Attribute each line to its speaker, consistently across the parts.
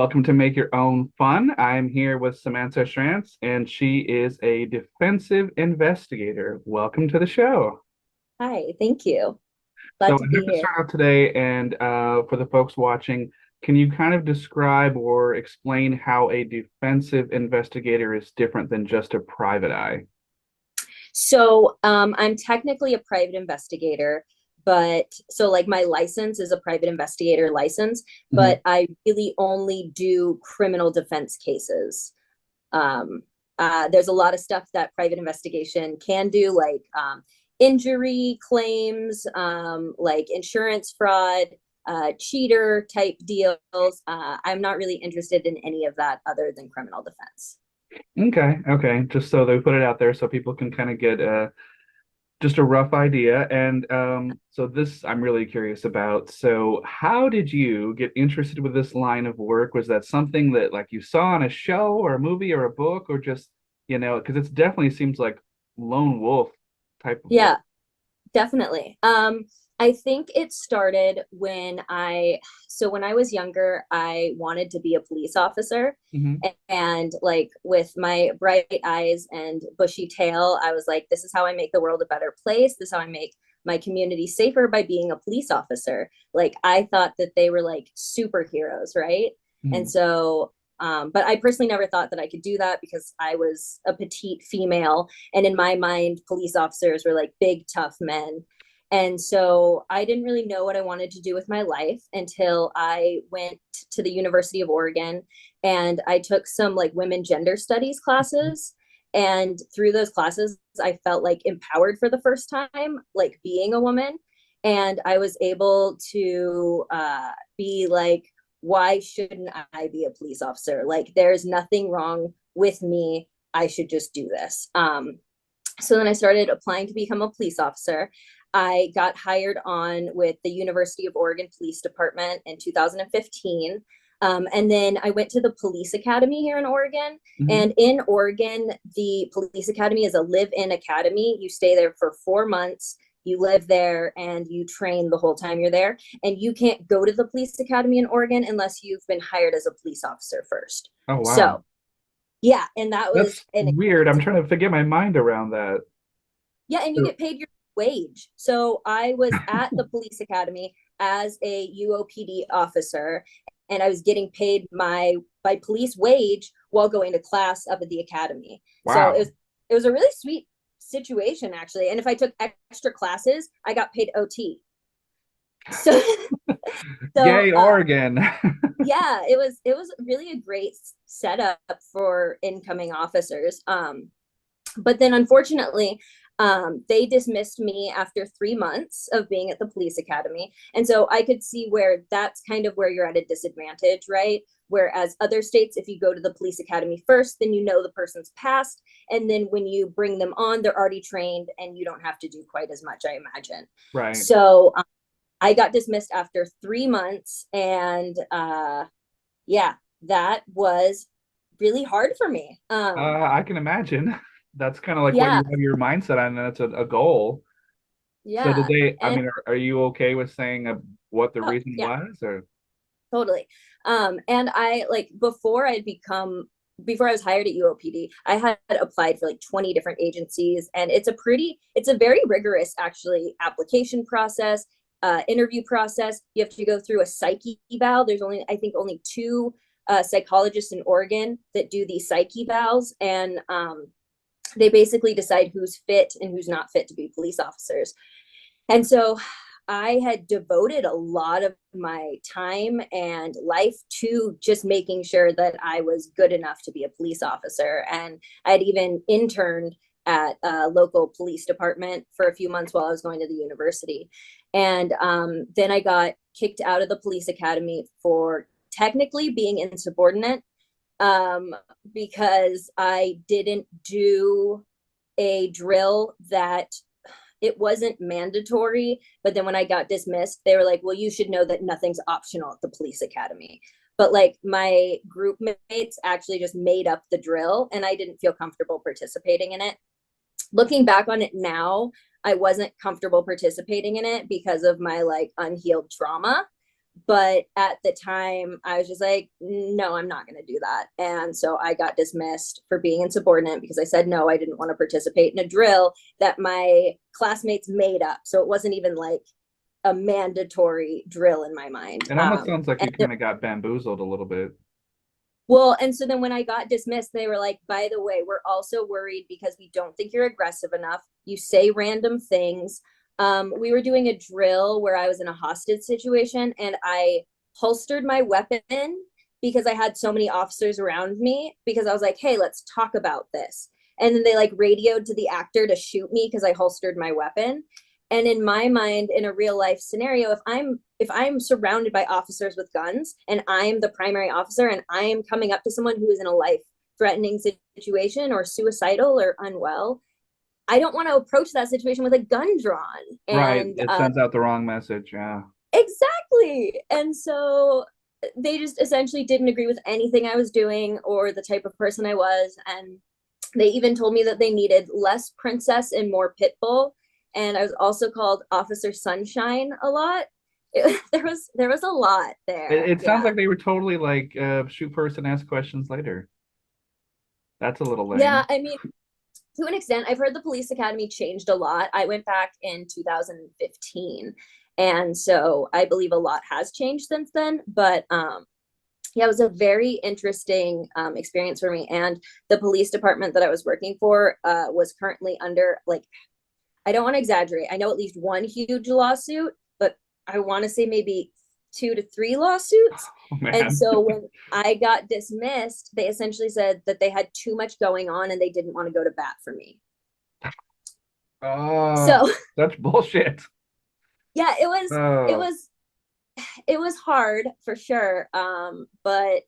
Speaker 1: welcome to Make Your Own Fun. I'm here with Samantha Schrantz, and she is a defensive investigator. Welcome to the show.
Speaker 2: Hi, thank you.
Speaker 1: So
Speaker 2: Glad
Speaker 1: I
Speaker 2: to
Speaker 1: have
Speaker 2: be
Speaker 1: to
Speaker 2: here.
Speaker 1: start out today, and for the folks watching, can you kind of describe or explain how a defensive investigator is different than just a private eye?
Speaker 2: I'm technically a private investigator, but so like my license is a private investigator license,
Speaker 1: Mhm.
Speaker 2: but I really only do criminal defense cases. Um, there's a lot of stuff that private investigation can do, like injury claims, like insurance fraud, cheater type deals. I'm not really interested in any of that other than criminal defense.
Speaker 1: Okay, okay. Just so they put it out there so people can kind of get just a rough idea. And so this I'm really curious about. So how did you get interested with this line of work? Was that something that like you saw on a show or a movie or a book or just, because it definitely seems like lone wolf type of work.
Speaker 2: Yeah, definitely. I think it started when I was younger, I wanted to be a police officer.
Speaker 1: Hmm.
Speaker 2: And like with my bright eyes and bushy tail, I was like, this is how I make the world a better place. This is how I make my community safer by being a police officer. Like I thought that they were like superheroes, right? And
Speaker 1: Hmm.
Speaker 2: so, but I personally never thought that I could do that because I was a petite female. And in my mind, police officers were like big, tough men. And so I didn't really know what I wanted to do with my life until I went to the University of Oregon and I took some like women gender studies classes. And through those classes, I felt like empowered for the first time, like being a woman. And I was able to be like, why shouldn't I be a police officer? Like, there's nothing wrong with me. I should just do this. So then I started applying to become a police officer. I got hired on with the University of Oregon Police Department in 2015. And then I went to the police academy here in Oregon.
Speaker 1: Hmm.
Speaker 2: And in Oregon, the police academy is a live in academy. You stay there for 4 months, you live there, and you train the whole time you're there. And you can't go to the police academy in Oregon unless you've been hired as a police officer first.
Speaker 1: Oh wow.
Speaker 2: So, yeah. And that was
Speaker 1: That's
Speaker 2: an
Speaker 1: weird. I'm trying to get my mind around that.
Speaker 2: Yeah, and you
Speaker 1: So,
Speaker 2: get paid your wage. So I was at the police academy as a UOPD officer, and I was getting paid my police wage while going to class up at the academy. So
Speaker 1: wow.
Speaker 2: it was a really sweet situation actually. And if I took extra classes, I got paid OT. So so
Speaker 1: Yay, Oregon.
Speaker 2: yeah, it was really a great setup for incoming officers. But then unfortunately, they dismissed me after 3 months of being at the police academy. And so I could see where that's kind of where you're at a disadvantage, right? Whereas other states, if you go to the police academy first, then you know the person's past. And then when you bring them on, they're already trained and you don't have to do quite as much, I imagine.
Speaker 1: Right.
Speaker 2: So I got dismissed after 3 months. And yeah, that was really hard for me.
Speaker 1: I can imagine. That's kind of like what
Speaker 2: Yeah,
Speaker 1: you have your mindset on, and that's a goal. So did
Speaker 2: yeah.
Speaker 1: they, I
Speaker 2: And
Speaker 1: mean, are you okay with saying what the
Speaker 2: oh,
Speaker 1: reason
Speaker 2: yeah.
Speaker 1: was or?
Speaker 2: Totally. And I like before I was hired at UOPD, I had applied for like 20 different agencies, and it's a very rigorous actually application process, interview process. You have to go through a psyche eval. There's only I think only two psychologists in Oregon that do these psyche evals, and they basically decide who's fit and who's not fit to be police officers. And so I had devoted a lot of my time and life to just making sure that I was good enough to be a police officer. And I'd even interned at a local police department for a few months while I was going to the university. And then I got kicked out of the police academy for technically being insubordinate, um, because I didn't do a drill that it wasn't mandatory. But then when I got dismissed, they were like, well, you should know that nothing's optional at the police academy. But like my group mates actually just made up the drill and I didn't feel comfortable participating in it. Looking back on it now, I wasn't comfortable participating in it because of my like unhealed trauma. But at the time, I was just like, no, I'm not going to do that. And so I got dismissed for being insubordinate because I said no, I didn't want to participate in a drill that my classmates made up. So it wasn't even like a mandatory drill in my mind.
Speaker 1: It almost sounds like you
Speaker 2: And
Speaker 1: kind of got bamboozled a little bit.
Speaker 2: well, and so then when I got dismissed, they were like, by the way, we're also worried because we don't think you're aggressive enough. You say random things. We were doing a drill where I was in a hostage situation and I holstered my weapon because I had so many officers around me because I was like, hey, let's talk about this. And then they like radioed to the actor to shoot me because I holstered my weapon. And in my mind, in a real life scenario, if I'm surrounded by officers with guns and I'm the primary officer and I am coming up to someone who is in a life threatening situation or suicidal or unwell, I don't want to approach that situation with a gun drawn.
Speaker 1: Right.
Speaker 2: And
Speaker 1: It sends out the wrong message. Yeah.
Speaker 2: exactly. And so they just essentially didn't agree with anything I was doing or the type of person I was. And they even told me that they needed less princess and more pit bull. And I was also called Officer Sunshine a lot. There was a lot
Speaker 1: It,
Speaker 2: there.
Speaker 1: it sounds
Speaker 2: Yeah.
Speaker 1: like they were totally like shoot first and ask questions later. That's a little
Speaker 2: Yeah.
Speaker 1: lame.
Speaker 2: I mean, to an extent, I've heard the police academy changed a lot. I went back in 2015. And so I believe a lot has changed since then. But yeah, it was a very interesting experience for me. And the police department that I was working for was currently under, like, I don't want to exaggerate. I know at least one huge lawsuit, but I want to say maybe 2 to 3 lawsuits.
Speaker 1: Oh
Speaker 2: And
Speaker 1: man.
Speaker 2: so when I got dismissed, they essentially said that they had too much going on and they didn't want to go to bat for me.
Speaker 1: Oh,
Speaker 2: So
Speaker 1: that's bullshit.
Speaker 2: yeah, it
Speaker 1: Oh.
Speaker 2: was it was hard for sure. But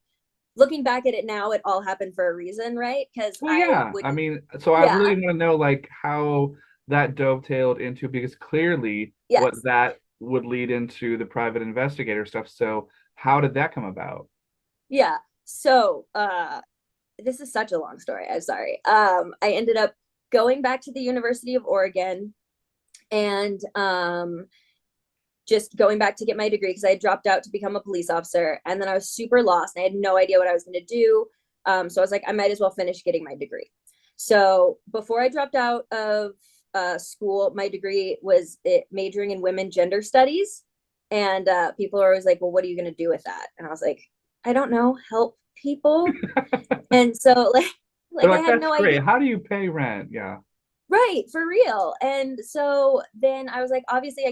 Speaker 2: looking back at it now, it all happened for a reason, right? Because
Speaker 1: Well,
Speaker 2: I
Speaker 1: yeah.
Speaker 2: would,
Speaker 1: I mean, so I
Speaker 2: yeah,
Speaker 1: really want to know like how that dovetailed into because clearly what
Speaker 2: yes,
Speaker 1: that would lead into the private investigator stuff. So how did that come about?
Speaker 2: yeah. So this is such a long story. I'm sorry. I ended up going back to the University of Oregon and just going back to get my degree because I had dropped out to become a police officer. And then I was super lost and I had no idea what I was going to do. So I was like, I might as well finish getting my degree. So before I dropped out of school, my degree was majoring in women gender studies. And people are always like, well, what are you going to do with that? And I was like, I don't know, help people. And so
Speaker 1: They're
Speaker 2: like I
Speaker 1: like,
Speaker 2: had
Speaker 1: that's
Speaker 2: no idea.
Speaker 1: great. How do you pay rent? Yeah.
Speaker 2: Right, for real. And so then I was like, obviously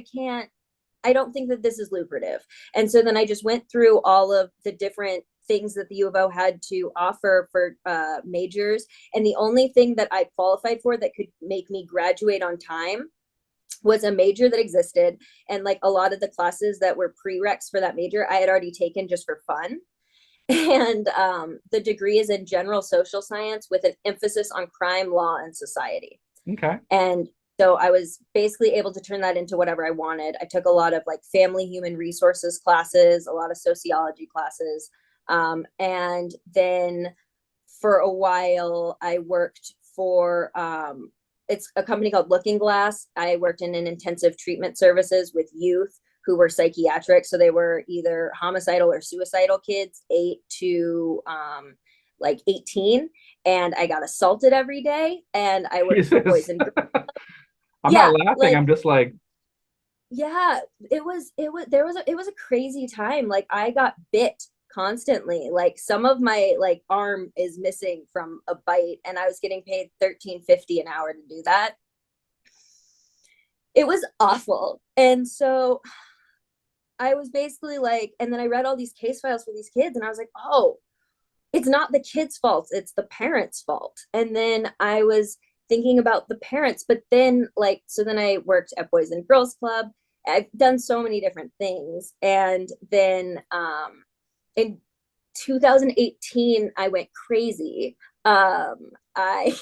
Speaker 2: I don't think that this is lucrative. And so then I just went through all of the different things that the U of O had to offer for majors. And the only thing that I qualified for that could make me graduate on time was a major that existed. And like a lot of the classes that were prereqs for that major, I had already taken just for fun. And the degree is in general social science with an emphasis on crime, law, and society.
Speaker 1: Okay.
Speaker 2: And so I was basically able to turn that into whatever I wanted. I took a lot of like family human resources classes, a lot of sociology classes. And then for a while, I worked for it's a company called Looking Glass. I worked in an intensive treatment services with youth who were psychiatric. So they were either homicidal or suicidal kids, 8 to like 18. And I got assaulted every day and I worked for
Speaker 1: Jesus.
Speaker 2: Boys and Girls.
Speaker 1: I'm not
Speaker 2: Yeah,
Speaker 1: laughing.
Speaker 2: like
Speaker 1: I'm just like,
Speaker 2: yeah, it was a crazy time. Like I got bit constantly. Like some of my like arm is missing from a bite and I was getting paid 13.50 an hour to do that. It was awful. And so I was basically like, and then I read all these case files for these kids and I was like, oh, it's not the kids' fault, it's the parents' fault. And then I was thinking about the parents, but then like, so then I worked at Boys and Girls Club. I've done so many different things. And then in 2018, I went crazy. I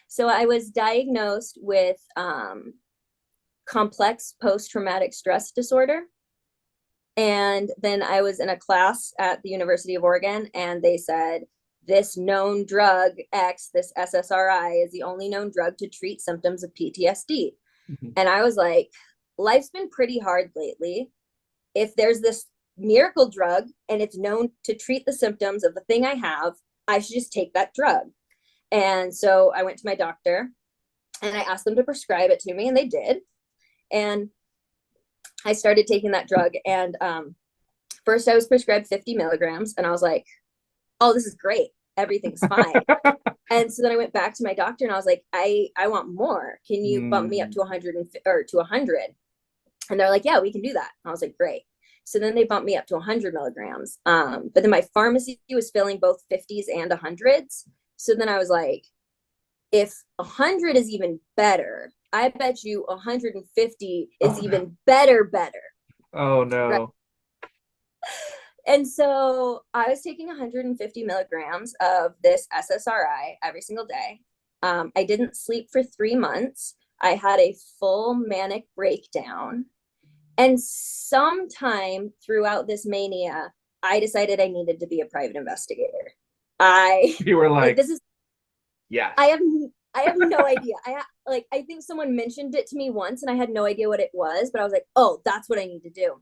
Speaker 2: so I was diagnosed with complex post-traumatic stress disorder. And then I was in a class at the University of Oregon, and they said, this known drug X, this SSRI, is the only known drug to treat symptoms of PTSD.
Speaker 1: mhm.
Speaker 2: And I was like, life's been pretty hard lately. If there's this miracle drug and it's known to treat the symptoms of the thing I have. I should just take that drug. And so I went to my doctor and I asked them to prescribe it to me, and they did. And I started taking that drug. And first, I was prescribed 50 milligrams, and I was like, oh, this is great. Everything's fine. And so then I went back to my doctor and I was like, I want more. Can you bump me up to 100 or to 100? And they're like, yeah, we can do that. And I was like, great. So then they bumped me up to 100 milligrams. But then my pharmacy was filling both 50s and 100s. So then I was like, if 100 is even better, I bet you 150 is even better.
Speaker 1: Oh no.
Speaker 2: Right? And so I was taking 150 milligrams of this SSRI every single day. I didn't sleep for 3 months. I had a full manic breakdown. And sometime throughout this mania, I decided I needed to be a private investigator.
Speaker 1: You were like
Speaker 2: this is,
Speaker 1: yes.
Speaker 2: I have no idea. I think someone mentioned it to me once and I had no idea what it was, but I was like, oh, that's what I need to do.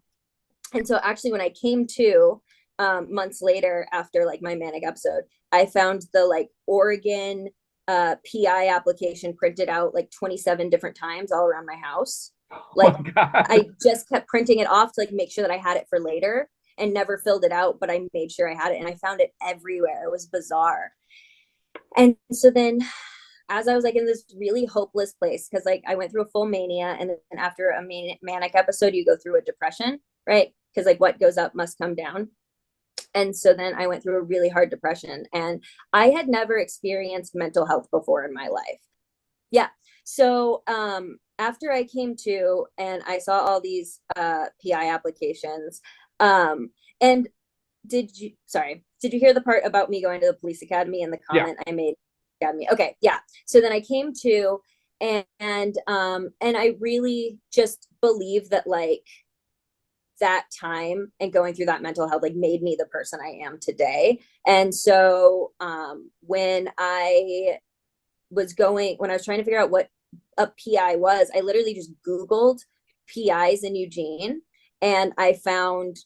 Speaker 2: And so actually when I came to months later after like my manic episode, I found the like Oregon PI application printed out like 27 different times all around my house. Like I just kept printing it off to like make sure that I had it for later, and never filled it out, but I made sure I had it, and I found it everywhere. It was bizarre. And so then as I was like in this really hopeless place, because like I went through a full mania, and then after a manic episode, you go through a depression, right? Because like what goes up must come down. And so then I went through a really hard depression, and I had never experienced mental health before in my life. Yeah. So after I came to and I saw all these PI applications, and did you hear the part about me going to the police academy and the comment I made? Academy. Okay, yeah. So then I came to, and I really just believe that like that time and going through that mental health like made me the person I am today. And so when I was trying to figure out what a PI was, I literally just Googled PIs in Eugene, and I found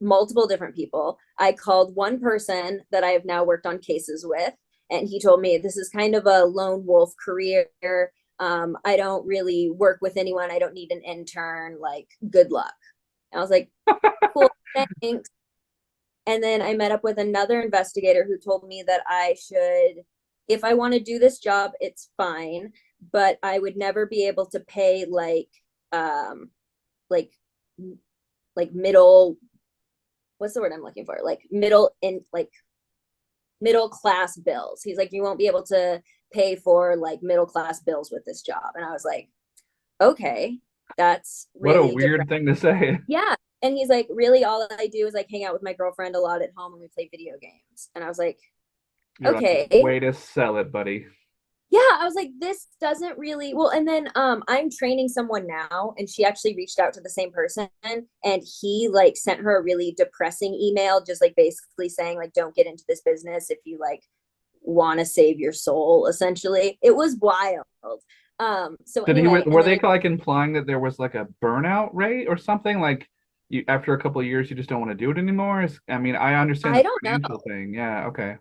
Speaker 2: multiple different people. I called one person that I have now worked on cases with, and he told me this is kind of a lone wolf career. I don't really work with anyone. I don't need an intern. Like, good luck. And I was like, cool, thanks. And then I met up with another investigator who told me that I should, if I want to do this job, it's fine, but I would never be able to pay like middle, what's the word I'm looking for? Like middle class bills. He's like, you won't be able to pay for like middle class bills with this job. And I was like, okay, that's really
Speaker 1: what a weird thing to say.
Speaker 2: Yeah. And he's like, really, all I do is like hang out with my girlfriend a lot at home and we play video games. And I was like,
Speaker 1: You're
Speaker 2: okay.
Speaker 1: Like, way to sell it, buddy.
Speaker 2: Yeah, I was like, this doesn't really well. And then I'm training someone now, and she actually reached out to the same person, and he like sent her a really depressing email, just like basically saying like, don't get into this business if you like want to save your soul. Essentially, it was wild. So
Speaker 1: Did
Speaker 2: anyway,
Speaker 1: were they like implying that there was like a burnout rate or something? Like you after a couple of years you just don't want to do it anymore? I mean, I understand
Speaker 2: I
Speaker 1: the
Speaker 2: don't
Speaker 1: financial
Speaker 2: know.
Speaker 1: thing. Yeah, okay.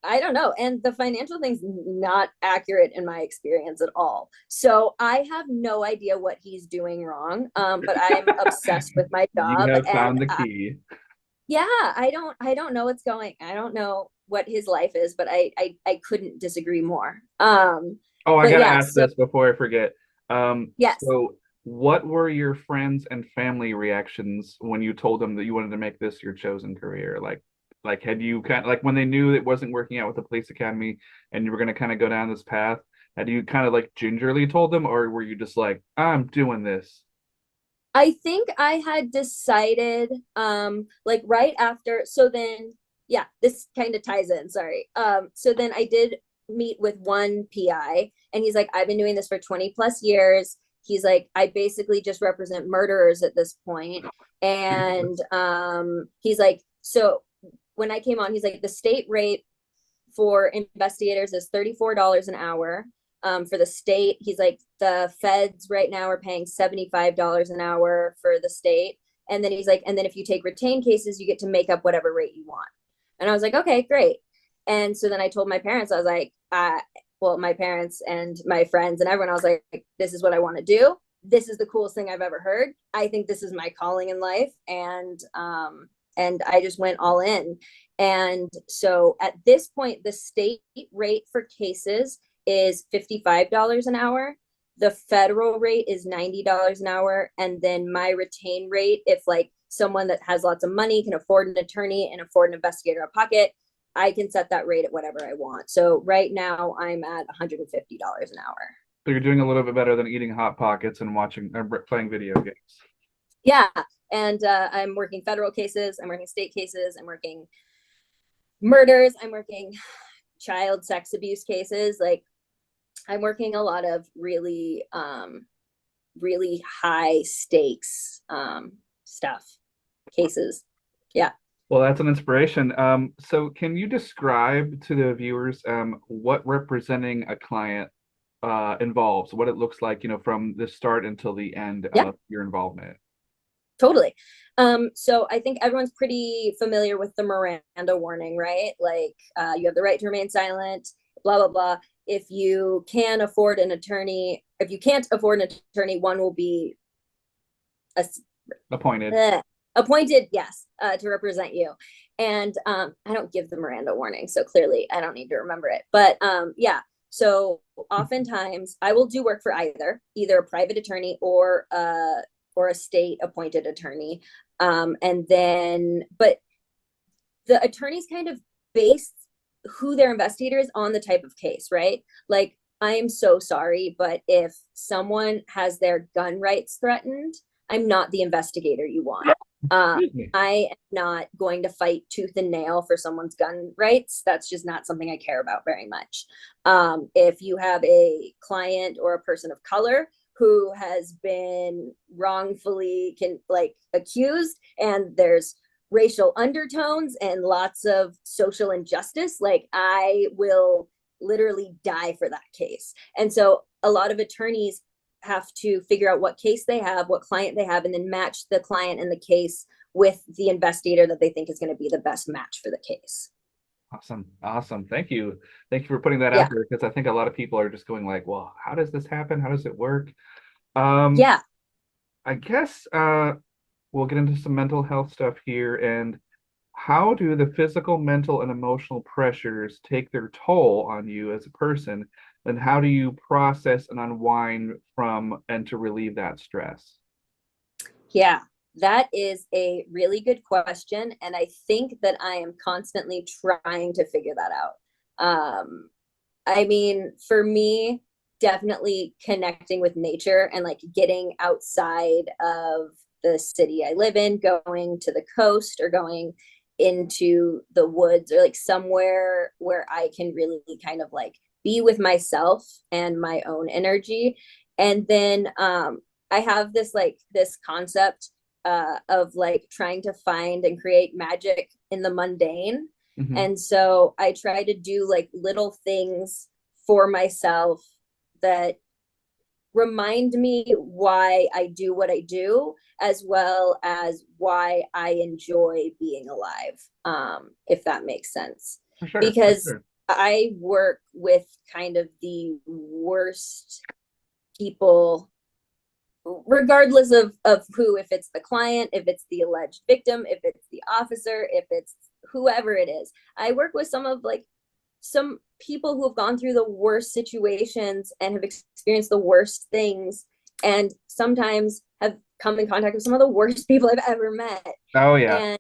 Speaker 2: I don't know. And the financial thing's not accurate in my experience at all. So I have no idea what he's doing wrong. But I'm obsessed with my
Speaker 1: You
Speaker 2: job.
Speaker 1: have
Speaker 2: And
Speaker 1: found the key.
Speaker 2: yeah, I don't know what's going. I don't know what his life is, but I couldn't disagree more.
Speaker 1: Oh, I
Speaker 2: But
Speaker 1: gotta
Speaker 2: yeah,
Speaker 1: ask
Speaker 2: so
Speaker 1: this before I forget.
Speaker 2: yes.
Speaker 1: So what were your friends and family reactions when you told them that you wanted to make this your chosen career? Like had you kind of like when they knew it wasn't working out with the police academy and you were gonna kind of go down this path, had you kind of like gingerly told them, or were you just like, I'm doing this?
Speaker 2: I think I had decided like right after, so then yeah, this kind of ties in, sorry. So then I did meet with one PI, and he's like, I've been doing this for 20 plus years. He's like, I basically just represent murderers at this point. And he's like, so when I came on, he's like, the state rate for investigators is $34 an hour. For the state, he's like, the feds right now are paying $75 an hour for the state. And then he's like, and then if you take retained cases, you get to make up whatever rate you want. And I was like, okay, great. And so then I told my parents, I was like, well, my parents and my friends and everyone, I was like, this is what I want to do. This is the coolest thing I've ever heard. I think this is my calling in life. And I just went all in. And so at this point, the state rate for cases is $55 an hour. The federal rate is $90 an hour. And then my retain rate, if like someone that has lots of money can afford an attorney and afford an investigator out of pocket, I can set that rate at whatever I want. So right now I'm at $150 an hour.
Speaker 1: So you're doing a little bit better than eating Hot Pockets and watching or playing video games.
Speaker 2: Yeah. And I'm working federal cases, I'm working state cases, I'm working murders, I'm working child sex abuse cases. Like I'm working a lot of really, really high stakes stuff, cases. Yeah.
Speaker 1: Well, that's an inspiration. So can you describe to the viewers what representing a client involves, what it looks like, from the start until the end
Speaker 2: Yeah.
Speaker 1: of your involvement?
Speaker 2: Totally. So I think everyone's pretty familiar with the Miranda warning, right? Like, you have the right to remain silent, blah, blah, blah. If you can afford an attorney, if you can't afford an attorney, one will be a,
Speaker 1: Appointed.
Speaker 2: appointed, yes, to represent you. And I don't give the Miranda warning, so clearly I don't need to remember it. But yeah, so oftentimes I will do work for either a private attorney or a state appointed attorney. And then, but the attorneys kind of base who their investigator is on the type of case, right? Like, I am so sorry, but if someone has their gun rights threatened, I'm not the investigator you want. I am not going to fight tooth and nail for someone's gun rights. That's just not something I care about very much. If you have a client or a person of color who has been wrongfully accused and there's racial undertones and lots of social injustice, like I will literally die for that case. And so a lot of attorneys have to figure out what case they have, what client they have, and then match the client and the case with the investigator that they think is going to be the best match for the case.
Speaker 1: Awesome. Thank you for putting that
Speaker 2: Yeah.
Speaker 1: out there, because I think a lot of people are just going like, well, how does this happen, how does it work?
Speaker 2: Yeah.
Speaker 1: I guess we'll get into some mental health stuff here. And how do the physical, mental, and emotional pressures take their toll on you as a person? And how do you process and unwind from and to relieve that stress?
Speaker 2: Yeah, that is a really good question. And I think that I am constantly trying to figure that out. I mean, for me, definitely connecting with nature and like getting outside of the city I live in, going to the coast or going into the woods or like somewhere where I can really kind of like be with myself and my own energy. And then I have this concept of like trying to find and create magic in the mundane.
Speaker 1: Mhm.
Speaker 2: And so I try to do like little things for myself that remind me why I do what I do, as well as why I enjoy being alive, if that makes sense.
Speaker 1: For sure, for
Speaker 2: Because
Speaker 1: sure.
Speaker 2: I work with kind of the worst people, regardless of who, if it's the client, if it's the alleged victim, if it's the officer, if it's whoever it is. I work with some people who have gone through the worst situations and have experienced the worst things, and sometimes have come in contact with some of the worst people I've ever met.
Speaker 1: Oh yeah.
Speaker 2: And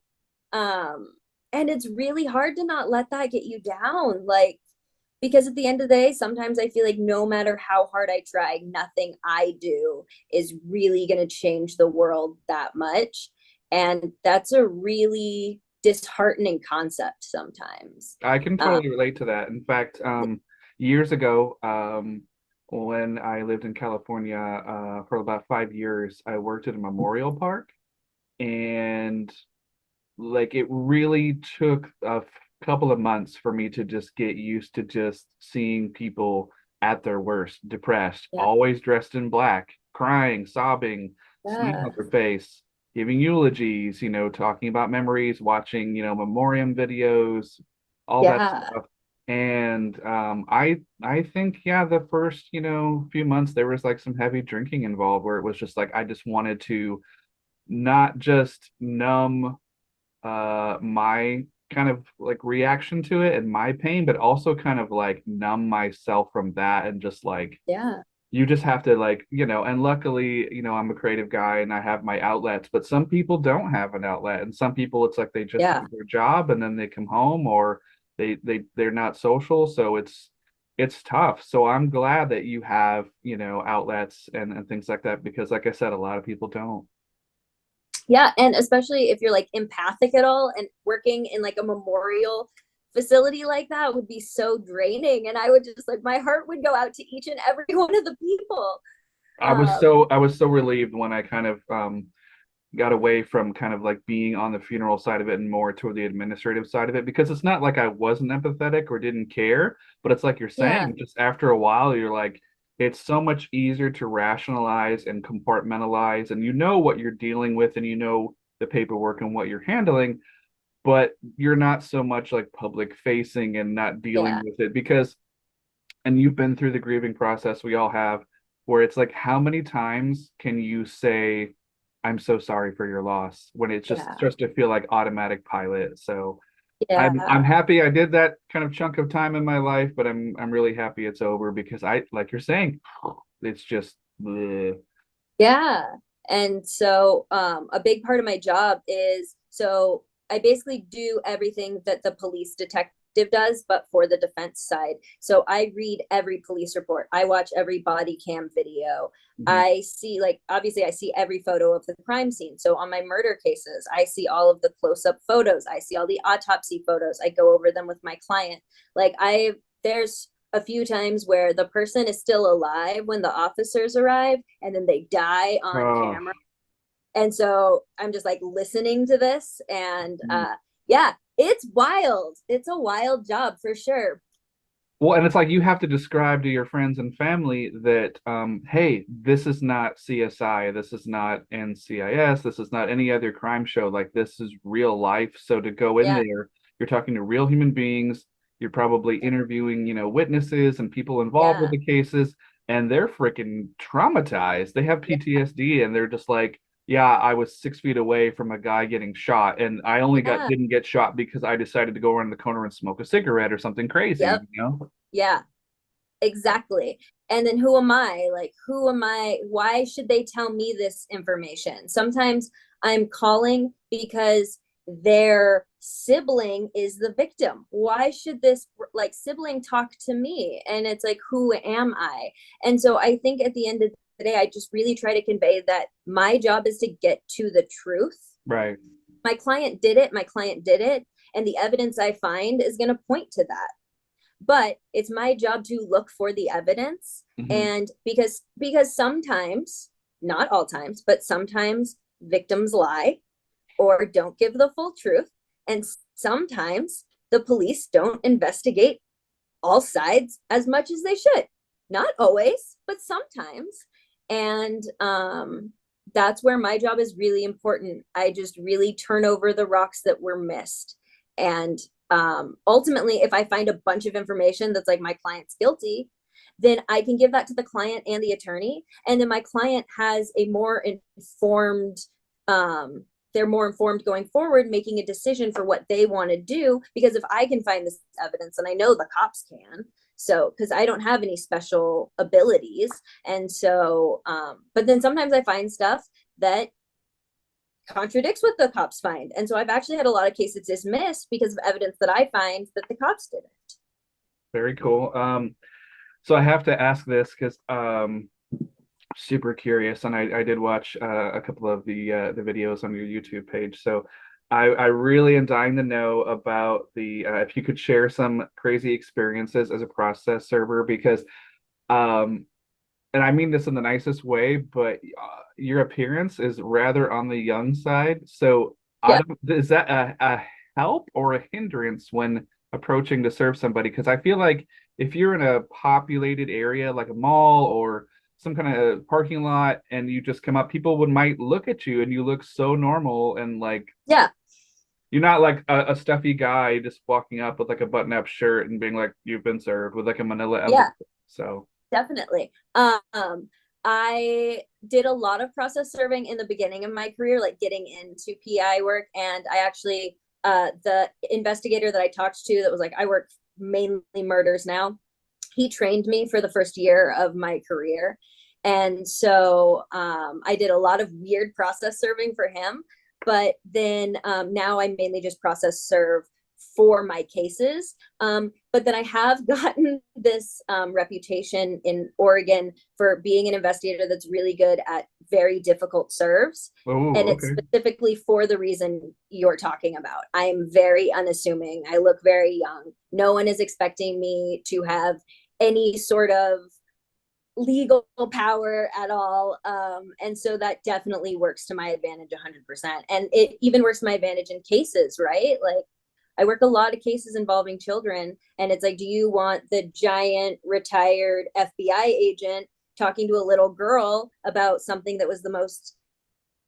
Speaker 2: um and it's really hard to not let that get you down, like, because at the end of the day, sometimes I feel like no matter how hard I try, nothing I do is really going to change the world that much. And that's a really disheartening concept sometimes.
Speaker 1: I can
Speaker 2: Um,
Speaker 1: totally relate to that. In fact, years ago, when I lived in California, for about 5 years, I worked at a memorial park, and like it really took a couple of months for me to just get used to just seeing people at their worst, depressed,
Speaker 2: yeah,
Speaker 1: always dressed in black, crying, sobbing, smile on
Speaker 2: yeah,
Speaker 1: their face. giving eulogies, talking about memories, watching, memoriam videos, all that
Speaker 2: Yeah.
Speaker 1: stuff. And I think, yeah, the first, few months there was like some heavy drinking involved where it was just like I just wanted to not just numb my kind of like reaction to it and my pain, but also kind of like numb myself from that and just like
Speaker 2: Yeah.
Speaker 1: you just have to like, and luckily, I'm a creative guy and I have my outlets, but some people don't have an outlet. And some people it's like they just
Speaker 2: Yeah.
Speaker 1: do their job and then they come home or they're not social. So it's tough. So I'm glad that you have, outlets and things like that because like I said, a lot of people don't.
Speaker 2: Yeah, and especially if you're like empathic at all and working in like a memorial facility like that would be so draining. And I would just like my heart would go out to each and every one of the people.
Speaker 1: I was so relieved when I kind of got away from kind of like being on the funeral side of it and more toward the administrative side of it because it's not like I wasn't empathetic or didn't care, but it's like you're
Speaker 2: Yeah,
Speaker 1: saying, just after a while, you're like, it's so much easier to rationalize and compartmentalize, and you know what you're dealing with and you know the paperwork and what you're handling, but you're not so much like public facing and not dealing
Speaker 2: yeah,
Speaker 1: with it because and you've been through the grieving process, we all have, where it's like, how many times can you say, I'm so sorry for your loss when it just
Speaker 2: yeah,
Speaker 1: starts to feel like automatic pilot. So I'm
Speaker 2: yeah,
Speaker 1: happy I did that kind of chunk of time in my life, but I'm really happy it's over because I like you're saying, it's just bleh.
Speaker 2: yeah. And so a big part of my job is so I basically do everything that the police detective does, but for the defense side. So I read every police report. I watch every body cam video.
Speaker 1: Mhm.
Speaker 2: I see, like, obviously, I see every photo of the crime scene. So on my murder cases, I see all of the close up photos. I see all the autopsy photos. I go over them with my client. There's a few times where the person is still alive when the officers arrive and then they die on
Speaker 1: Oh.
Speaker 2: camera. And so I'm just like listening to this and
Speaker 1: Mm.
Speaker 2: yeah, it's wild. It's a wild job for sure.
Speaker 1: Well, and it's like you have to describe to your friends and family that, hey, this is not CSI, this is not NCIS, this is not any other crime show. Like this is real life. So to go in
Speaker 2: Yeah,
Speaker 1: there, you're talking to real human beings. You're probably interviewing, witnesses and people involved with
Speaker 2: yeah,
Speaker 1: the cases, and they're freaking traumatized. They have
Speaker 2: yeah,
Speaker 1: PTSD, and they're just like, yeah, I was 6 feet away from a guy getting shot, and I only got
Speaker 2: yeah.
Speaker 1: didn't get shot because I decided to go around the corner and smoke a cigarette or something crazy,
Speaker 2: Yep. Yeah, exactly. And then who am I? Like, who am I? Why should they tell me this information? Sometimes I'm calling because their sibling is the victim. Why should this like sibling talk to me? And it's like, who am I? And so I think at the end of the day, I just really try to convey that my job is to get to the truth.
Speaker 1: Right.
Speaker 2: My client did it, my client did it, and the evidence I find is going to point to that, but it's my job to look for the evidence.
Speaker 1: Hmm.
Speaker 2: And because sometimes, not all times, but sometimes victims lie or don't give the full truth, and sometimes the police don't investigate all sides as much as they should. Not always, but sometimes. And that's where my job is really important. I just really turn over the rocks that were missed. And ultimately, if I find a bunch of information that's like my client's guilty, then I can give that to the client and the attorney. And then my client has a more informed, they're more informed going forward, making a decision for what they want to do. Because if I can find this evidence, and I know the cops can, so because I don't have any special abilities, and so, but then sometimes I find stuff that contradicts what the cops find, and so I've actually had a lot of cases dismissed because of evidence that I find that the cops didn't.
Speaker 1: Very cool. So I have to ask this because super curious, and I did watch a couple of the videos on your YouTube page. So I really am dying to know about the if you could share some crazy experiences as a process server because um and I mean this in the nicest way, but your appearance is rather on the young side. So I
Speaker 2: Yeah,
Speaker 1: don't, is that a help or a hindrance when approaching to serve somebody? Because I feel like if you're in a populated area like a mall or some kind of parking lot and you just come up, people would might look at you and you look so normal and like
Speaker 2: Yeah,
Speaker 1: you're not like a stuffy guy just walking up with like a button-up shirt and being like, "You've been served" with like a manila
Speaker 2: yeah,
Speaker 1: envelope. So,
Speaker 2: definitely. I did a lot of process serving in the beginning of my career, like getting into PI work. And I actually, the investigator that I talked to that was like, I work mainly murders now, he trained me for the first year of my career. And so I did a lot of weird process serving for him. But then now I mainly just process serve for my cases. But then I have gotten this reputation in Oregon for being an investigator that's really good at very difficult serves. And
Speaker 1: oh,
Speaker 2: it's
Speaker 1: okay.
Speaker 2: specifically for the reason you're talking about. I am very unassuming. I look very young. No one is expecting me to have any sort of legal power at all. And so that definitely works to my advantage 100%. And it even works to my advantage in cases, right? Like I work a lot of cases involving children, and it's like, do you want the giant retired FBI agent talking to a little girl about something that was the most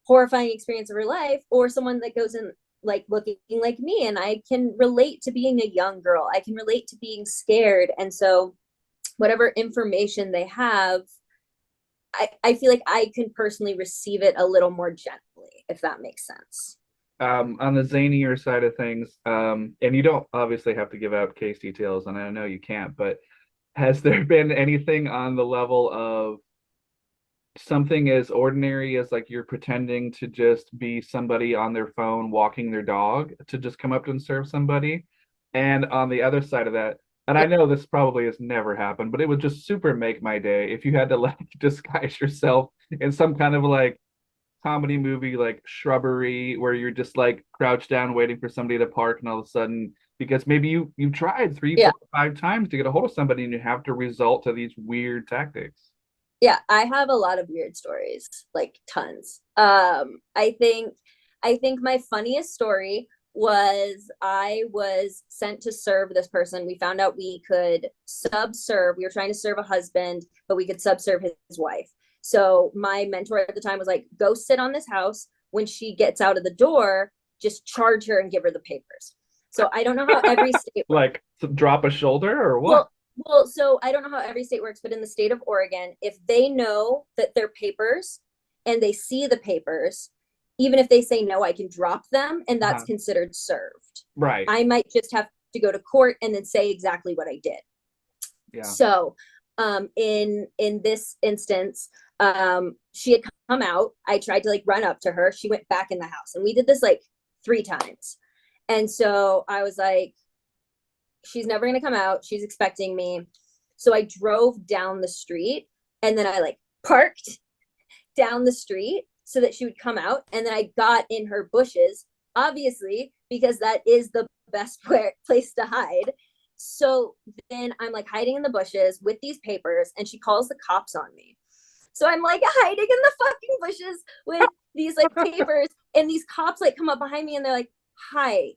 Speaker 2: horrifying experience of her life, or someone that goes in like looking like me and I can relate to being a young girl? I can relate to being scared. And so whatever information they have, I feel like I can personally receive it a little more gently, if that makes sense.
Speaker 1: On the zanier side of things, and you don't obviously have to give out case details, and I know you can't, but has there been anything on the level of something as ordinary as like you're pretending to just be somebody on their phone walking their dog to just come up and serve somebody? And on the other side of that, and I
Speaker 2: Yeah,
Speaker 1: know this probably has never happened, but it would just super make my day if you had to like disguise yourself in some kind of like comedy movie like Shrubbery where you're just like crouched down waiting for somebody to park and all of a sudden because maybe you tried three,
Speaker 2: yeah,
Speaker 1: 4, 5 times to get a hold of somebody and you have to resort to these weird tactics.
Speaker 2: yeah. I have a lot of weird stories, like tons. I think my funniest story was I was sent to serve this person. We found out we could sub-serve. We were trying to serve a husband, but we could sub-serve his wife. So my mentor at the time was like, go sit on this house. When she gets out of the door, just charge her and give her the papers. So I don't know how every state works.
Speaker 1: Like to drop a shoulder or what?
Speaker 2: So I don't know how every state works, but in the state of Oregon, if they know that they're papers and they see the papers, even if they say no, I can drop them and that's
Speaker 1: Uh-huh.
Speaker 2: considered served.
Speaker 1: Right.
Speaker 2: I might just have to go to court and then say exactly what I did.
Speaker 1: Yeah.
Speaker 2: So in this instance, she had come out. I tried to like run up to her. She went back in the house, and we did this like 3 times. And so I was like, she's never gonna come out. She's expecting me. So I drove down the street, and then I like parked down the street so that she would come out. And then I got in her bushes, obviously, because that is the best place to hide. So then I'm like hiding in the bushes with these papers, and she calls the cops on me. So I'm like hiding in the fucking bushes with these like papers, and these cops like come up behind me and they're like, "Hi,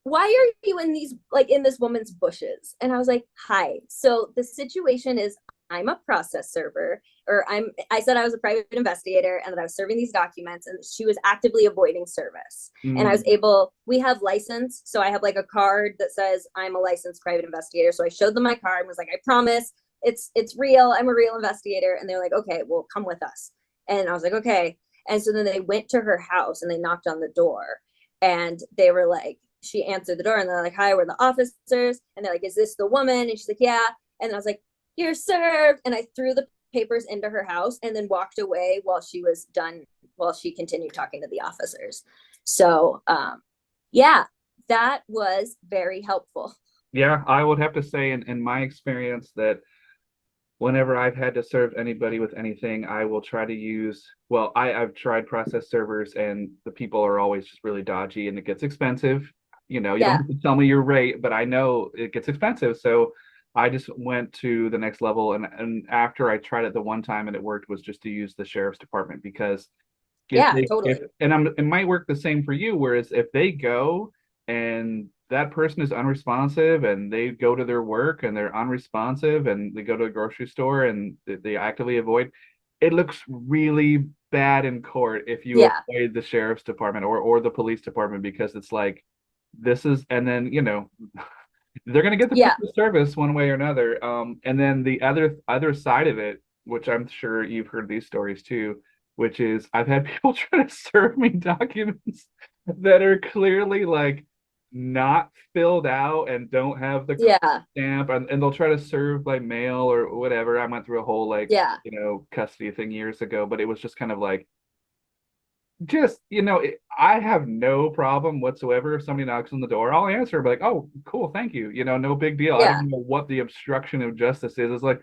Speaker 2: why are you in these like in this woman's bushes?" And I was like, "Hi." So the situation is I'm a process server, or I said I was a private investigator and that I was serving these documents, and she was actively avoiding service. And I was
Speaker 1: Mm,
Speaker 2: able, we have license, so I have like a card that says I'm a licensed private investigator. So I showed them my card and was like, I promise it's real. I'm a real investigator. And they're like, okay, well, come with us. And I was like, okay. And so then they went to her house and they knocked on the door, and they were like, she answered the door and they're like, hi, we're the officers. And they're like, is this the woman? And she's like, yeah. And I was like, you're served. And I threw the papers into her house and then walked away while she was done, while she continued talking to the officers. So, yeah, that was very helpful.
Speaker 1: yeah, I would have to say in my experience that whenever I've had to serve anybody with anything, I will try to use, well, I've tried process servers and the people are always just really dodgy and it gets expensive. You don't
Speaker 2: Yeah,
Speaker 1: have to tell me your rate, but I know it gets expensive. So I just went to the next level. And after I tried it the one time and it worked was just to use the sheriff's department because if
Speaker 2: yeah,
Speaker 1: they, if,
Speaker 2: totally.
Speaker 1: and it might work the same for you, whereas if they go and that person is unresponsive and they go to their work and they're unresponsive and they go to a grocery store and they actively avoid, it looks really bad in court if you
Speaker 2: Yeah.
Speaker 1: avoid the sheriff's department or the police department because it's like this is and then they're going to get the
Speaker 2: Yeah.
Speaker 1: police service one way or another. And then the other side of it, which I'm sure you've heard these stories too, which is I've had people try to serve me documents that are clearly like not filled out and don't have the
Speaker 2: Yeah.
Speaker 1: stamp, and they'll try to serve by mail or whatever. I went through a whole like
Speaker 2: Yeah.
Speaker 1: custody thing years ago, but it was just kind of like just I have no problem whatsoever if somebody knocks on the door. I'll answer, be like, oh cool, thank you, no big deal. I
Speaker 2: Yeah.
Speaker 1: don't know what the obstruction of justice is. It's like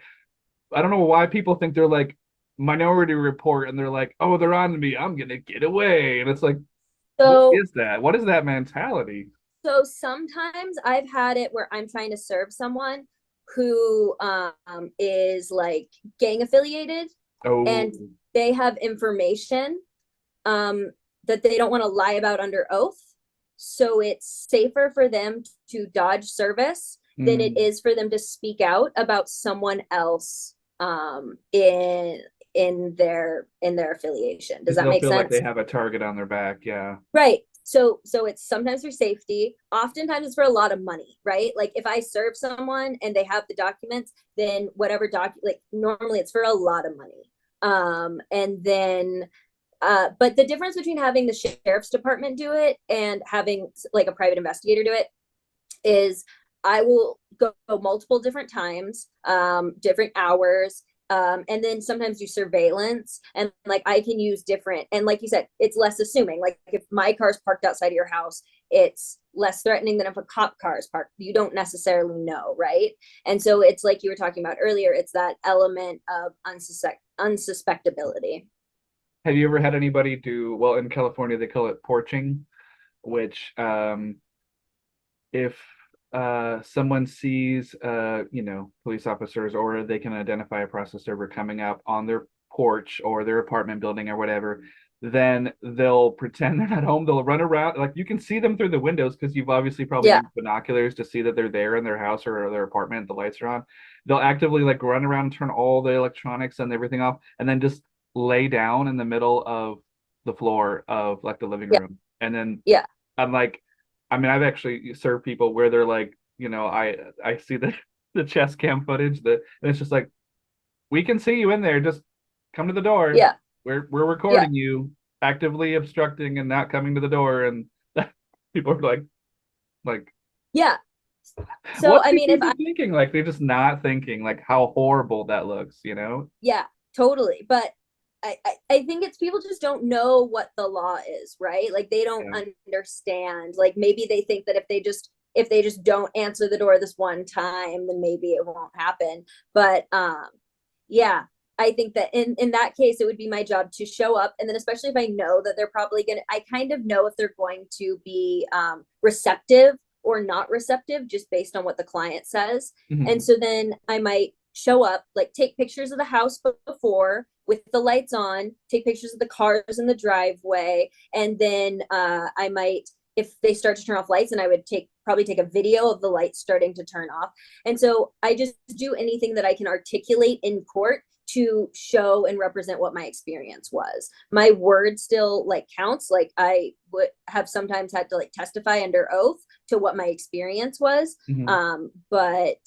Speaker 1: I don't know why people think they're like Minority Report and they're like, oh, they're on to me, I'm gonna get away. And it's like,
Speaker 2: So
Speaker 1: what is that mentality?
Speaker 2: so sometimes I've had it where I'm trying to serve someone who is like gang affiliated,
Speaker 1: Oh,
Speaker 2: and they have information um, that they don't want to lie about under oath. So it's safer for them to dodge service than it
Speaker 1: mm,
Speaker 2: is for them to speak out about someone else in their affiliation. Does
Speaker 1: because
Speaker 2: that
Speaker 1: they'll
Speaker 2: make
Speaker 1: feel like they
Speaker 2: sense?
Speaker 1: have a target on their back. Yeah.
Speaker 2: Right. So it's sometimes for safety. Oftentimes it's for a lot of money, right? Like if I serve someone and they have the documents, then whatever like normally it's for a lot of money. And then but the difference between having the sheriff's department do it and having like a private investigator do it is I will go multiple different times, different hours, and then sometimes do surveillance. And like I can use different, and like you said, it's less assuming. Like if my car's parked outside of your house, it's less threatening than if a cop car is parked. You don't necessarily know, right? And so it's like you were talking about earlier, it's that element of unsuspectability.
Speaker 1: Have you ever had anybody do, well, in California they call it porching, which if someone sees police officers or they can identify a process server coming up on their porch or their apartment building or whatever, then they'll pretend they're not home. They'll run around, like you can see them through the windows because you've obviously probably
Speaker 2: Yeah.
Speaker 1: used binoculars to see that they're there in their house or their apartment, the lights are on. They'll actively like run around, turn all the electronics and everything off, and then just lay down in the middle of the floor of like the living
Speaker 2: Yeah.
Speaker 1: room. And then
Speaker 2: Yeah.
Speaker 1: I'm like, I mean, I've actually served people where they're like, I see the chest cam footage that, and it's just like, we can see you in there. Just come to the door.
Speaker 2: Yeah.
Speaker 1: We're
Speaker 2: Yeah.
Speaker 1: recording you actively obstructing and not coming to the door, and people are like,
Speaker 2: Yeah. So
Speaker 1: what
Speaker 2: I
Speaker 1: are
Speaker 2: mean, if
Speaker 1: people
Speaker 2: I
Speaker 1: thinking? Like they're just not thinking like how horrible that looks.
Speaker 2: yeah, totally. But I think it's people just don't know what the law is, right? Like they don't
Speaker 1: Yeah.
Speaker 2: understand. Like maybe they think that if they just don't answer the door this one time, then maybe it won't happen. But yeah, I think that in that case, it would be my job to show up, and then especially if I know that they're probably gonna, I kind of know if they're going to be receptive or not receptive just based on what the client says. And
Speaker 1: Mhm.
Speaker 2: so then I might show up, like take pictures of the house before with the lights on, take pictures of the cars in the driveway, and then I might, if they start to turn off lights, and I would probably take a video of the lights starting to turn off. And so I just do anything that I can articulate in court to show and represent what my experience was. My word still like counts. Like I would have sometimes had to like testify under oath to what my experience was.
Speaker 1: Mhm.
Speaker 2: But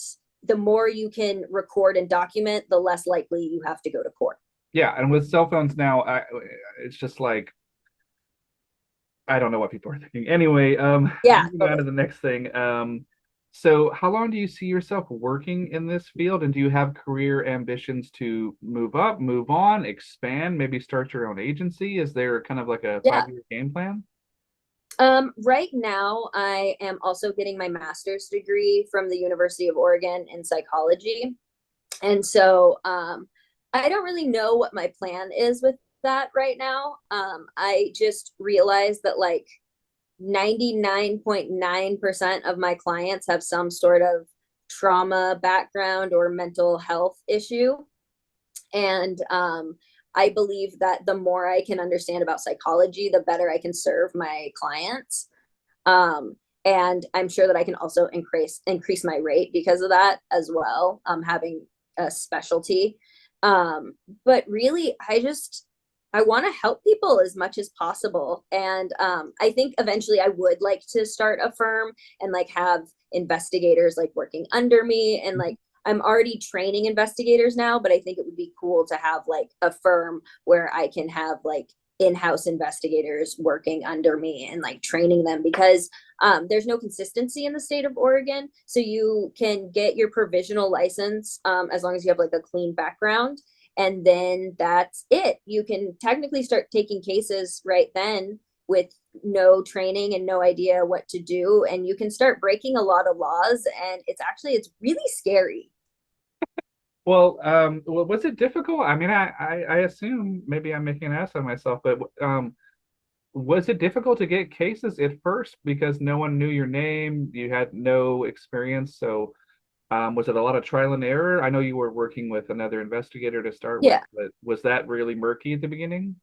Speaker 2: the more you can record and document, the less likely you have to go to court.
Speaker 1: Yeah, and with cell phones now, it's just like I don't know what people are thinking. Anyway,
Speaker 2: Yeah,
Speaker 1: moving on to
Speaker 2: totally.
Speaker 1: the next thing. So how long do you see yourself working in this field, and do you have career ambitions to move up, move on, expand, maybe start your own agency? Is there kind of like a
Speaker 2: Yeah.
Speaker 1: 5 year game plan?
Speaker 2: Right now, I am also getting my master's degree from the University of Oregon in psychology. And so I don't really know what my plan is with that right now. I just realized that like 99.9% of my clients have some sort of trauma background or mental health issue. And I believe that the more I can understand about psychology, the better I can serve my clients. And I'm sure that I can also increase my rate because of that as well, having a specialty. Um, but really, I want to help people as much as possible. And I think eventually I would like to start a firm and like have investigators like working under me, and like I'm already training investigators now, but I think it would be cool to have like a firm where I can have like in-house investigators working under me and like training them, because there's no consistency in the state of Oregon. So you can get your provisional license as long as you have like a clean background. And then that's it. You can technically start taking cases right then with no training and no idea what to do. And you can start breaking a lot of laws. And it's really scary.
Speaker 1: Well, was it difficult? I mean, I assume maybe I'm making an ass of myself, but was it difficult to get cases at first because no one knew your name, you had no experience? So, was it a lot of trial and error? I know you were working with another investigator to start with,
Speaker 2: Yeah.
Speaker 1: but was that really murky at the beginning?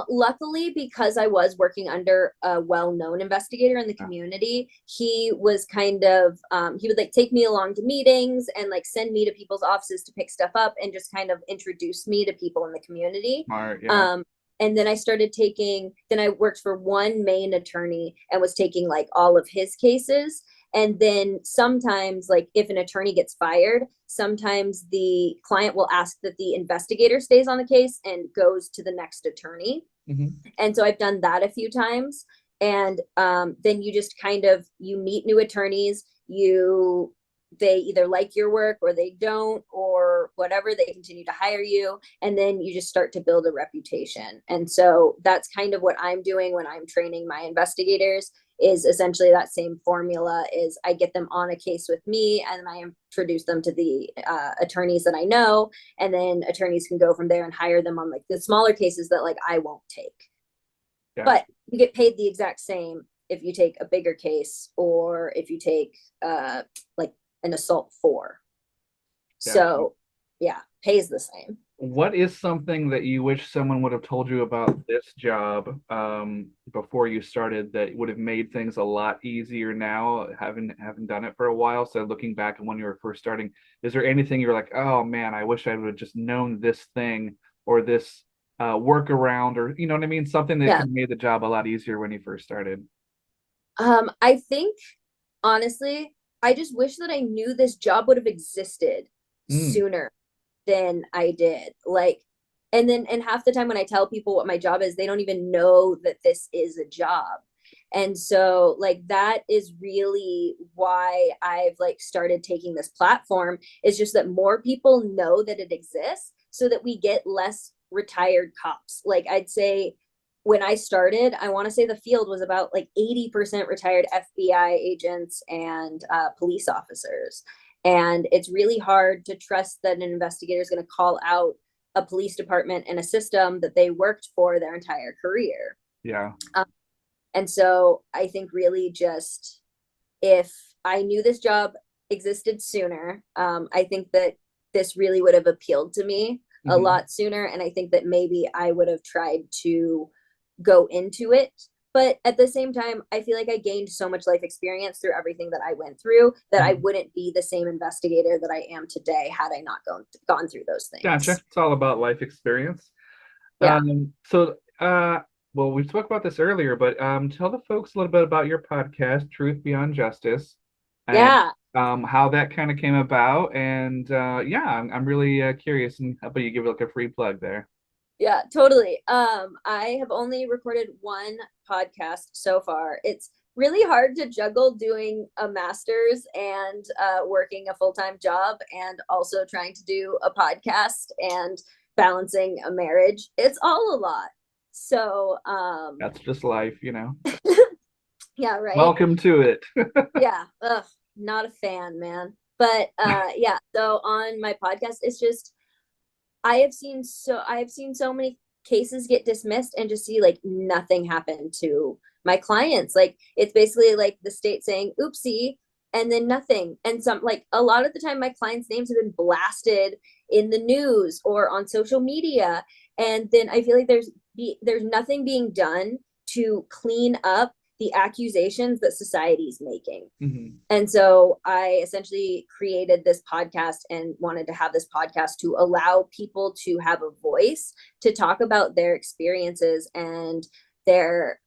Speaker 2: Luckily, because I was working under a well-known investigator in the
Speaker 1: Ah,
Speaker 2: community, he was kind of he would like take me along to meetings and like send me to people's offices to pick stuff up and just kind of introduce me to people in the community.
Speaker 1: smart, yeah.
Speaker 2: Um, and then then I worked for one main attorney and was taking like all of his cases. And then sometimes, like if an attorney gets fired, sometimes the client will ask that the investigator stays on the case and goes to the next attorney.
Speaker 1: Hmm.
Speaker 2: And so I've done that a few times. And then you just kind of you meet new attorneys. They either like your work or they don't, or whatever, they continue to hire you, and then you just start to build a reputation. And so that's kind of what I'm doing when I'm training my investigators, is essentially that same formula. Is I get them on a case with me and I introduce them to the attorneys that I know, and then attorneys can go from there and hire them on like the smaller cases that like I won't take.
Speaker 1: Gotcha,
Speaker 2: But you get paid the exact same if you take a bigger case or if you take like an assault 4.
Speaker 1: gotcha.
Speaker 2: So yeah, pays the same.
Speaker 1: What is something that you wish someone would have told you about this job before you started that would have made things a lot easier now, having done it for a while? So looking back at when you were first starting, is there anything you're like, oh man, I wish I would have just known this thing or this workaround, or you know what I mean? Something that could
Speaker 2: Yeah.
Speaker 1: have made the job a lot easier when you first started.
Speaker 2: I think honestly, I just wish that I knew this job would have existed
Speaker 1: Mm,
Speaker 2: sooner than I did. Like, and half the time when I tell people what my job is, they don't even know that this is a job. And so like that is really why I've like started taking this platform, is just that more people know that it exists so that we get less retired cops. Like I'd say when I started, I want to say the field was about like 80% retired FBI agents and police officers. And it's really hard to trust that an investigator is going to call out a police department and a system that they worked for their entire career.
Speaker 1: yeah,
Speaker 2: Um, and so I think really just if I knew this job existed sooner, I think that this really would have appealed to me a
Speaker 1: hmm,
Speaker 2: lot sooner. And I think that maybe I would have tried to go into it. But at the same time, I feel like I gained so much life experience through everything that I went through that I
Speaker 1: hmm.
Speaker 2: wouldn't be the same investigator that I am today had I not gone through those
Speaker 1: Gotcha.
Speaker 2: things.
Speaker 1: It's all about life experience.
Speaker 2: Yeah.
Speaker 1: So, well, we spoke about this earlier, but tell the folks a little bit about your podcast, Truth Beyond Justice, and
Speaker 2: Yeah.
Speaker 1: how that kind of came about. And yeah, I'm really curious, and how about you give like a free plug there?
Speaker 2: Yeah, totally. I have only recorded one podcast so far. It's really hard to juggle doing a master's and working a full-time job and also trying to do a podcast and balancing a marriage. It's all a lot. So,
Speaker 1: That's just life, you know.
Speaker 2: yeah, right.
Speaker 1: Welcome to it.
Speaker 2: Yeah. Ugh, not a fan, man. But yeah, so on my podcast, it's just I have seen so many cases get dismissed and just see like nothing happen to my clients. Like it's basically like the state saying oopsie and then nothing. And some like a lot of the time my clients' names have been blasted in the news or on social media. And then I feel like there's nothing being done to clean up the accusations that society's making.
Speaker 1: Hmm.
Speaker 2: And so I essentially created this podcast and wanted to have this podcast to allow people to have a voice to talk about their experiences and their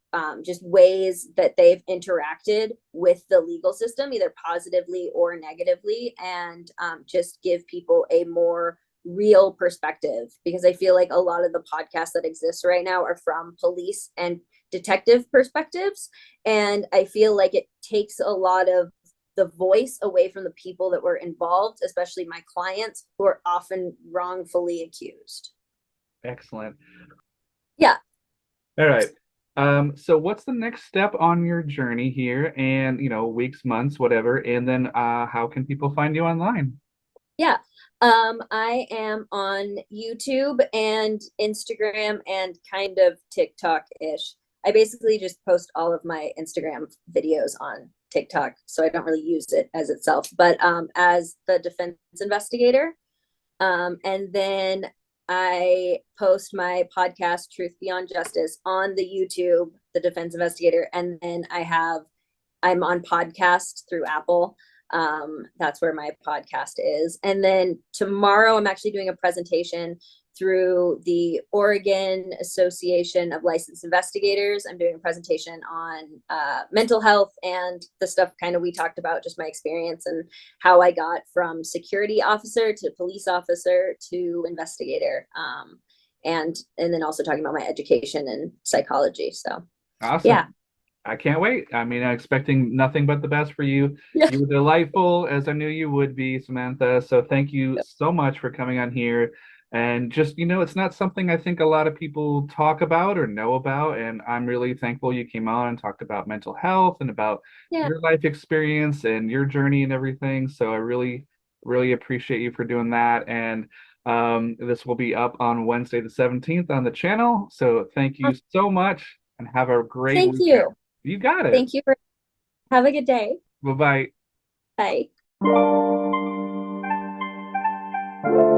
Speaker 2: just ways that they've interacted with the legal system, either positively or negatively, and just give people a more real perspective. Because I feel like a lot of the podcasts that exist right now are from police and detective perspectives. And I feel like it takes a lot of the voice away from the people that were involved, especially my clients who are often wrongfully accused.
Speaker 1: Excellent.
Speaker 2: Yeah.
Speaker 1: All right. So what's the next step on your journey here? And, weeks, months, whatever. And then how can people find you online?
Speaker 2: Yeah. I am on YouTube and Instagram and kind of TikTok-ish. I basically just post all of my Instagram videos on TikTok, so I don't really use it as itself, but as the defense investigator. And then I post my podcast, Truth Beyond Justice, on the YouTube, The Defense Investigator. And then I'm on podcast through Apple. That's where my podcast is. And then tomorrow, I'm actually doing a presentation through the Oregon Association of Licensed Investigators. I'm doing a presentation on mental health and the stuff kind of we talked about, just my experience and how I got from security officer to police officer to investigator. And then also talking about my education and psychology. So
Speaker 1: Awesome.
Speaker 2: yeah.
Speaker 1: I can't wait. I mean, I'm expecting nothing but the best for you.
Speaker 2: Yeah.
Speaker 1: You were delightful, as I knew you would be, Samantha. So thank you so much for coming on here. And just, it's not something I think a lot of people talk about or know about. And I'm really thankful you came on and talked about mental health and about
Speaker 2: Yeah.
Speaker 1: your life experience and your journey and everything. So I really, really appreciate you for doing that. And this will be up on Wednesday the 17th on the channel. So thank you so much and have a great
Speaker 2: Thank
Speaker 1: weekend.
Speaker 2: you.
Speaker 1: You got it.
Speaker 2: Thank you for have a good day.
Speaker 1: Bye bye.
Speaker 2: Bye.